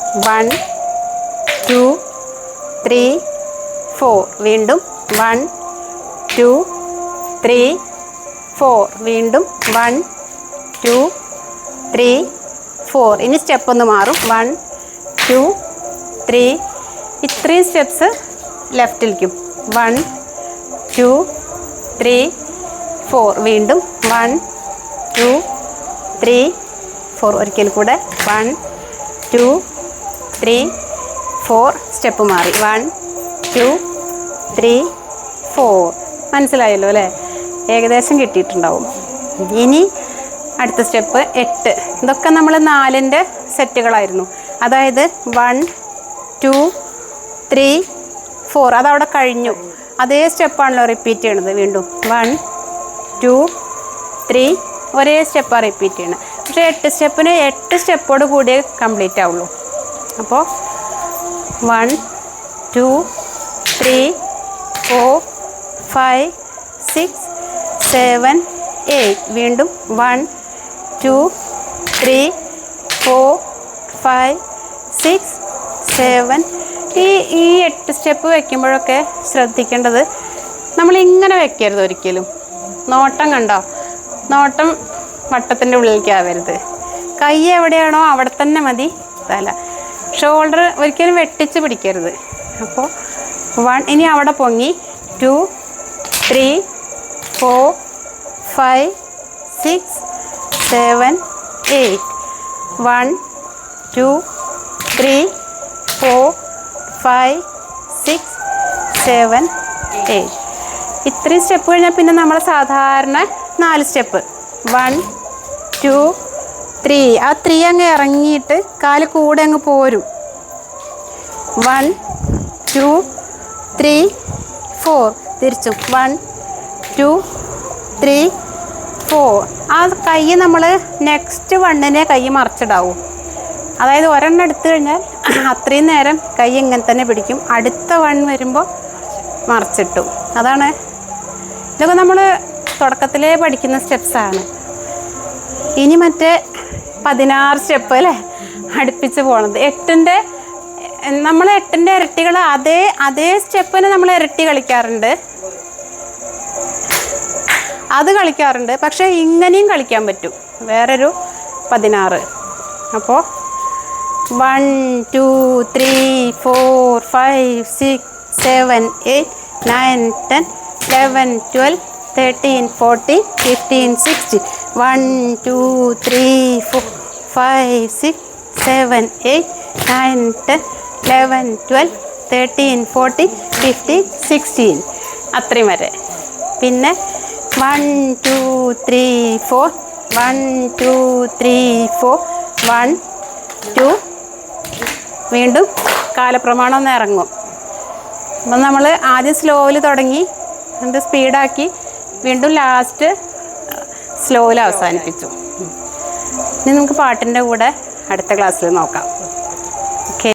1 2 3 4 വീണ്ടും 1 2 3 4 വീണ്ടും 1 2 3 4 ഇനി സ്റ്റെപ്പ് ഒന്ന് മാറും 1 2 3 ഇത്രയും സ്റ്റെപ്സ് ലെഫ്റ്റിലേക്കും 1 2 3 4 വീണ്ടും 1 2 3 4 ഒരിക്കൽ കൂടെ 1 2 3 4 സ്റ്റെപ്പ് മാറി 1 2 3 4 മനസ്സിലായല്ലോ അല്ലേ? ഏകദേശം കിട്ടിയിട്ടുണ്ടാവും. ഇനി അടുത്ത സ്റ്റെപ്പ് 8. ഇതൊക്കെ നമ്മൾ 4ൻ്റെ സെറ്റുകളായിരുന്നു. അതായത് 1 2 3 4 അതവിടെ കഴിഞ്ഞു. അതേ സ്റ്റെപ്പാണല്ലോ റിപ്പീറ്റ് ചെയ്യണത്. വീണ്ടും 1 2 3 ഒരേ സ്റ്റെപ്പാണ് റിപ്പീറ്റ് ചെയ്യണത്. പക്ഷേ 8 സ്റ്റെപ്പിന് 8 സ്റ്റെപ്പോട് കൂടിയേ കംപ്ലീറ്റ് ആവുള്ളൂ. അപ്പോൾ 1 2 3 4 5 6 7 8 വീണ്ടും 1 2 3 4 5 6 7 ഈ 8 സ്റ്റെപ്പ് വയ്ക്കുമ്പോഴൊക്കെ ശ്രദ്ധിക്കേണ്ടത് നമ്മളിങ്ങനെ വെക്കരുത് ഒരിക്കലും. നോട്ടം കണ്ടോ? നോട്ടം വട്ടത്തിൻ്റെ ഉള്ളിലേക്ക് ആവരുത്. കൈ എവിടെയാണോ അവിടെ തന്നെ മതി തല. ഷോൾഡർ ഒരിക്കലും വെട്ടിച്ച് പിടിക്കരുത്. അപ്പോൾ 1 ഇനി അവിടെ പൊങ്ങി 2 3 4 5 6 7 8 1 2 3 4 5 6 7 8 ഇത്രയും സ്റ്റെപ്പ് കഴിഞ്ഞാൽ പിന്നെ നമ്മൾ സാധാരണ 4 സ്റ്റെപ്പ് 1 2 3 ആ 3 അങ്ങ് ഇറങ്ങിയിട്ട് കാല് കൂടെ അങ്ങ് പോരും. 1 2 3 4 തിരിച്ചും 1 2 3 4 ആ കൈ നമ്മൾ നെക്സ്റ്റ് 1നെ കൈ മറിച്ചിടാവും. അതായത് ഒരെണ്ണം എടുത്തു കഴിഞ്ഞാൽ അത്രയും നേരം കൈ ഇങ്ങനെ തന്നെ പിടിക്കും. അടുത്ത 1 വരുമ്പോൾ മറിച്ചിട്ടു. അതാണ് ഇതൊക്കെ നമ്മൾ തുടക്കത്തിലേ പഠിക്കുന്ന സ്റ്റെപ്സാണ്. ഇനി മറ്റേ 16 സ്റ്റെപ്പ് അല്ലേ അടുപ്പിച്ച് പോണത്. 8ൻ്റെ നമ്മൾ 8ൻ്റെ ഇരട്ടികൾ അതേ സ്റ്റെപ്പിന് നമ്മൾ ഇരട്ടി കളിക്കാറുണ്ട്. അത് കളിക്കാറുണ്ട്. പക്ഷേ ഇങ്ങനെയും കളിക്കാൻ പറ്റും. വേറൊരു 16. അപ്പോൾ 1 2 3 4 5 6 7 8 9 10 11 12 13 14 15 16 1 2 3 4 5 6 7 8 9 10 11 12 13 14 15 16 അത്രയും വരെ. പിന്നെ 1 2 3 4 1 2 3 4 1 2 വീണ്ടും കാലപ്രമാണം ഒന്ന് ഇറങ്ങും. അപ്പം നമ്മൾ ആദ്യം സ്ലോയിൽ തുടങ്ങി എന്നിട്ട് സ്പീഡാക്കി വീണ്ടും ലാസ്റ്റ് സ്ലോയിൽ അവസാനിപ്പിച്ചു. ഇനി നമുക്ക് പാട്ടിൻ്റെ കൂടെ അടുത്ത ക്ലാസ്സിൽ നോക്കാം. ഓക്കെ.